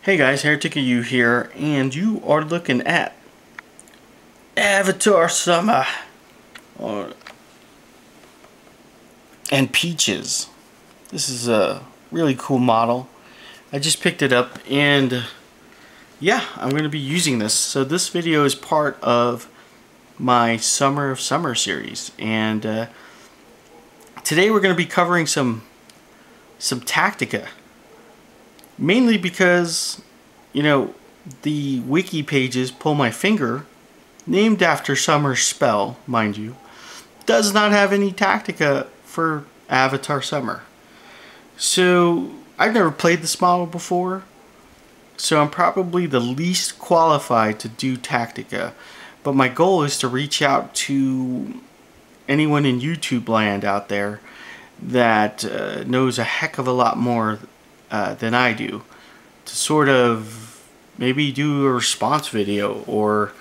Hey guys, Heretic You here, and you are looking at Avatar Som'er and Peaches. This is a really cool model. I just picked it up, and yeah, I'm going to be using this. So this video is part of my Summer of Summer series, and today we're going to be covering some Tactica. Mainly because, you know, the wiki pages pull my finger, named after Som'er's spell, mind you, does not have any Tactica for Avatar Som'er. So, I've never played this model before, so I'm probably the least qualified to do Tactica. But my goal is to reach out to anyone in YouTube land out there that knows a heck of a lot more than I do, to sort of maybe do a response video or,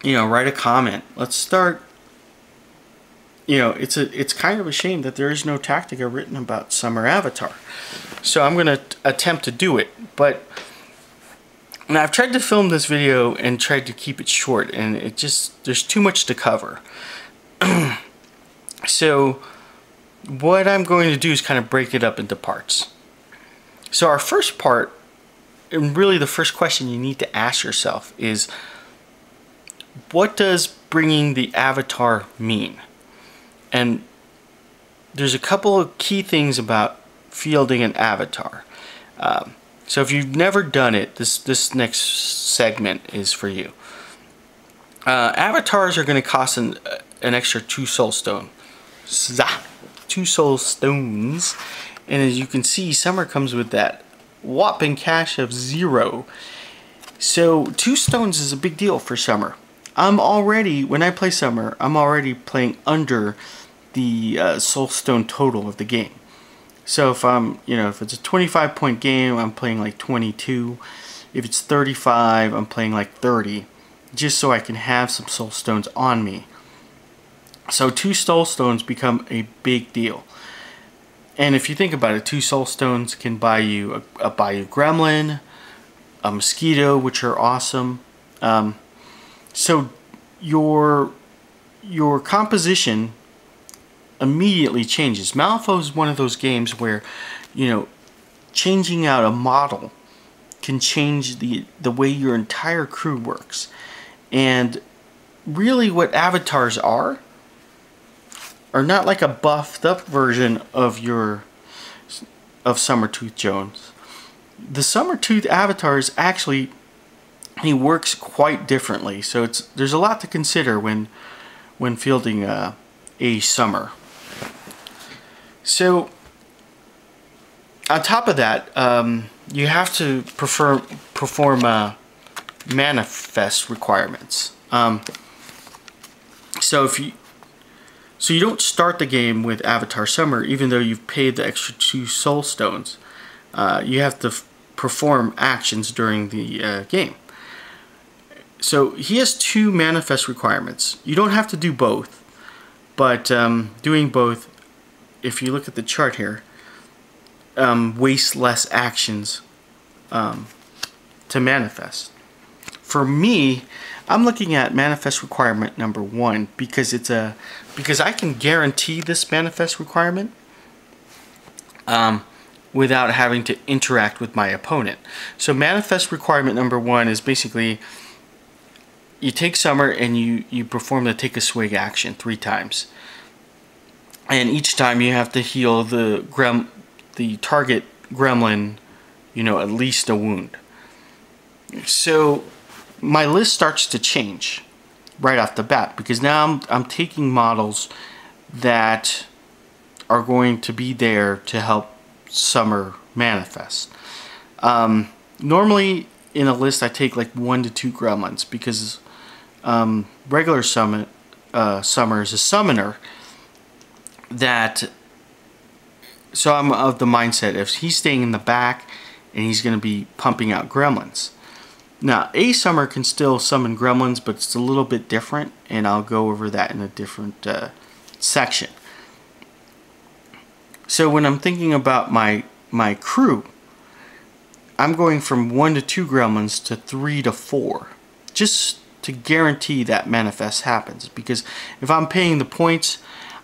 you know, write a comment. Let's start. You know, it's kind of a shame that there is no Tactica written about Som'er Avatar, so I'm gonna attempt to do it. But now I've tried to film this video and tried to keep it short, and it just, there's too much to cover. So what I'm going to do is kind of break it up into parts. So our first part, and really the first question you need to ask yourself, is what does bringing the avatar mean? And there's a couple of key things about fielding an avatar. So if you've never done it, this next segment is for you. Avatars are going to cost an extra 2 soul stone. 2 soul stones. And as you can see, Som'er comes with that whopping cash of 0. So 2 stones is a big deal for Som'er. When I play Som'er, I'm already playing under the soul stone total of the game. So if if it's a 25-point game, I'm playing like 22. If it's 35, I'm playing like 30, just so I can have some soul stones on me. So 2 soul stones become a big deal. And if you think about it, 2 soul stones can buy you a Bayou Gremlin, a Mosquito, which are awesome. So your composition immediately changes. Malifaux is one of those games where, you know, changing out a model can change the way your entire crew works. And really what avatars are not like a buffed up version of Summertooth Jones. The Summertooth avatar is actually, he works quite differently. So there's a lot to consider when fielding a Som'er. So on top of that, you have to perform manifest requirements. So you don't start the game with Avatar Som'er, even though you've paid the extra 2 soul stones. You have to perform actions during the game. So he has 2 manifest requirements. You don't have to do both, but doing both, if you look at the chart here, wastes less actions to manifest. For me, I'm looking at manifest requirement number 1 because I can guarantee this manifest requirement without having to interact with my opponent. So manifest requirement number 1 is basically you take Som'er and you perform the take a swig action 3 times, and each time you have to heal the target gremlin, you know, at least a wound. So my list starts to change right off the bat, because now I'm taking models that are going to be there to help Som'er manifest. Normally in a list I take like 1 to 2 gremlins, because regular Som'er is a summoner that, so I'm of the mindset if he's staying in the back and he's going to be pumping out gremlins. Now, a Som'er can still summon gremlins, but it's a little bit different, and I'll go over that in a different section. So when I'm thinking about my crew, I'm going from 1 to 2 gremlins to 3 to 4. Just to guarantee that manifest happens. Because if I'm paying the points,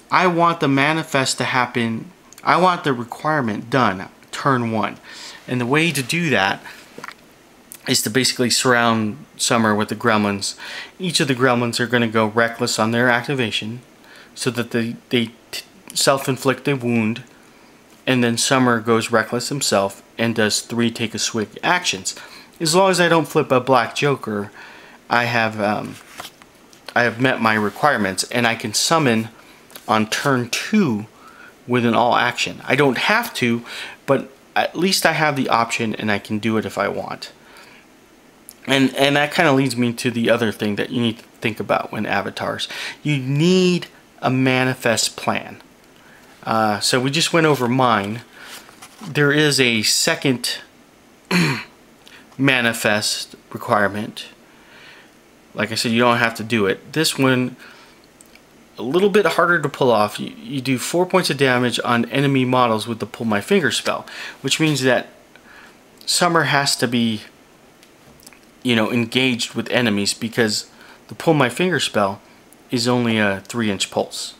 I want the manifest to happen. I want the requirement done turn 1. And the way to do that is to basically surround Som'er with the gremlins. Each of the gremlins are going to go reckless on their activation so that they self-inflict a wound, and then Som'er goes reckless himself and does 3 take a swig actions. As long as I don't flip a black joker, I have met my requirements, and I can summon on turn 2 with an all action. I don't have to, but at least I have the option, and I can do it if I want. And that kind of leads me to the other thing that you need to think about when avatars. You need a manifest plan. So we just went over mine. There is a second manifest requirement. Like I said, you don't have to do it. This one, a little bit harder to pull off. You do 4 points of damage on enemy models with the Pull My Finger spell, which means that Som'er has to be, you know, engaged with enemies, because the Pull My Finger spell is only a 3-inch pulse.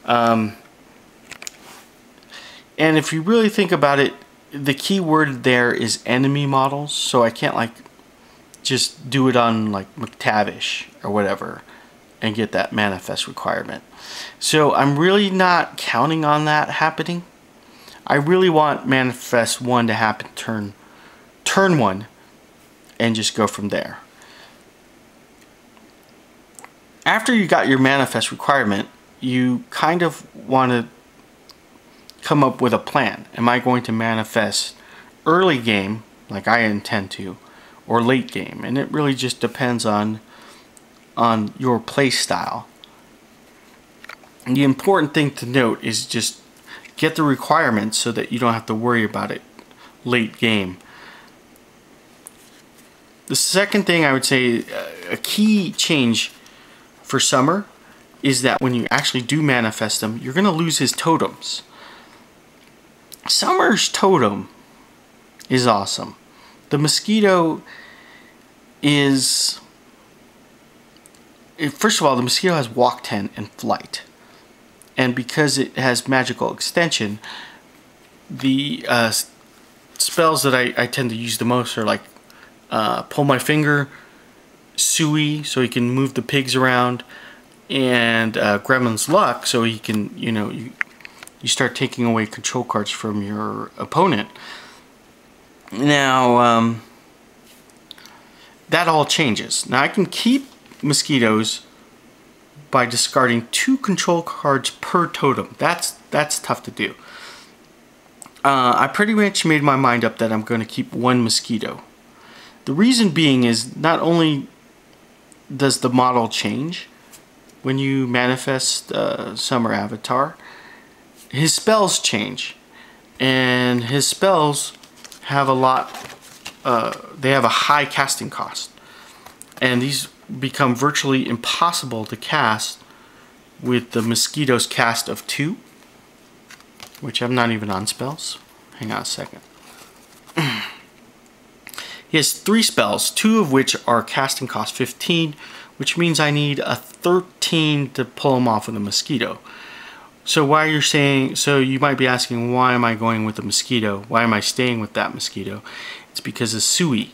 And if you really think about it, the key word there is enemy models, so I can't like just do it on like McTavish or whatever and get that manifest requirement. So I'm really not counting on that happening. I really want manifest 1 to happen turn 1 and just go from there. After you got your manifest requirement, you kind of want to come up with a plan. Am I going to manifest early game like I intend to, or late game? And it really just depends on your play style. And the important thing to note is just get the requirements so that you don't have to worry about it late game. The second thing I would say, a key change for Som'er, is that when you actually do manifest him, you're going to lose his totems. Som'er's totem is awesome. The mosquito is... First of all, the mosquito has walk 10 and flight. And because it has magical extension, the spells that I tend to use the most are like Pull My Finger, Suey, so he can move the pigs around, and Gremlin's Luck, so he can, you know, you start taking away control cards from your opponent. Now, that all changes. Now I can keep mosquitoes by discarding 2 control cards per totem. That's tough to do. I pretty much made my mind up that I'm going to keep 1 mosquito. The reason being is not only does the model change when you manifest Som'er Avatar, his spells change, and his spells have a lot. They have a high casting cost, and these become virtually impossible to cast with the mosquito's cast of 2, which I'm not even on spells. Hang on a second. He has 3 spells, 2 of which are casting cost 15, which means I need a 13 to pull him off with a mosquito. So why you're saying, so you might be asking, why am I going with the mosquito? Why am I staying with that mosquito? It's because of Suey.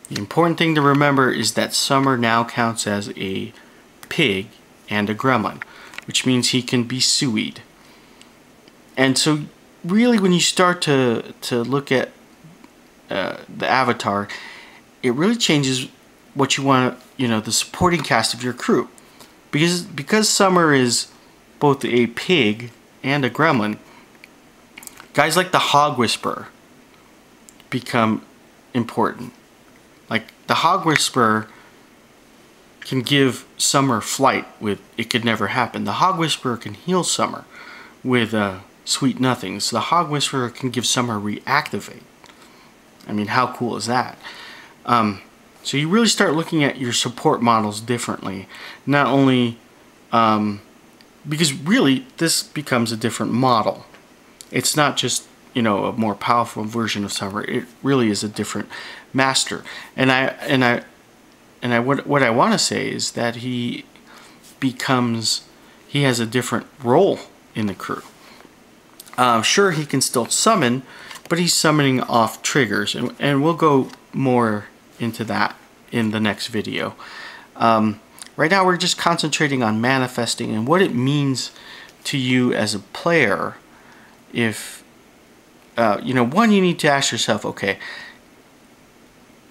The important thing to remember is that Som'er now counts as a pig and a gremlin, which means he can be Suey'd. And so really when you start to look at the avatar, it really changes what you want, you know, the supporting cast of your crew. Because Som'er is both a pig and a gremlin, guys like the Hog Whisperer become important. Like the Hog Whisperer can give Som'er flight with It Could Never Happen. The Hog Whisperer can heal Som'er with Sweet Nothings. The Hog Whisperer can give Som'er reactivate. I mean, how cool is that? So you really start looking at your support models differently. Not only because really this becomes a different model. It's not just you know, a more powerful version of Som'er. It really is a different master. And what I want to say is that he has a different role in the crew. Sure, he can still summon, but he's summoning off triggers, and we'll go more into that in the next video. Right now we're just concentrating on manifesting and what it means to you as a player. If you know, one, you need to ask yourself, okay,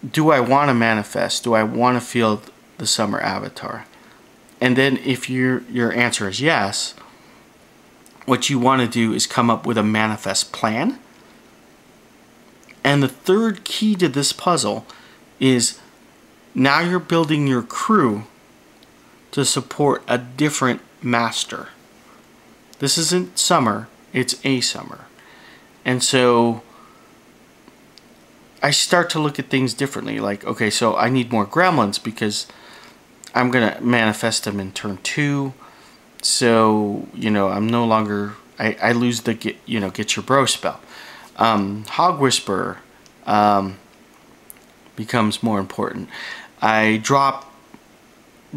do I want to manifest? Do I want to feel the Som'er avatar? And then if your answer is yes, what you want to do is come up with a manifest plan. And the third key to this puzzle is now you're building your crew to support a different master. This isn't Som'er, it's a Som'er. And so I start to look at things differently. Like, okay, so I need more gremlins because I'm going to manifest them in turn 2. So, you know, I'm no longer, I lose the get your bro spell. Hog Whisperer becomes more important. I drop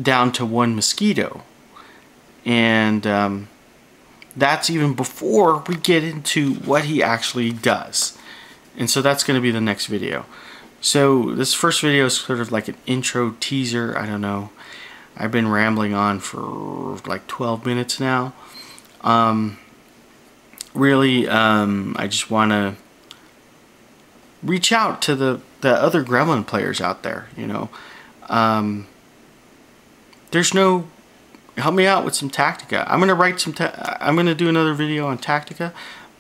down to 1 mosquito, and that's even before we get into what he actually does. And so that's going to be the next video. So this first video is sort of like an intro teaser. I don't know, I've been rambling on for like 12 minutes now. Really, I just want to reach out to the other Gremlin players out there, you know. There's no, help me out with some Tactica. I'm gonna write some, I'm gonna do another video on Tactica,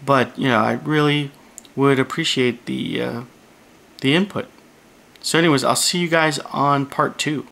but you know, I really would appreciate the input. So anyways, I'll see you guys on part 2.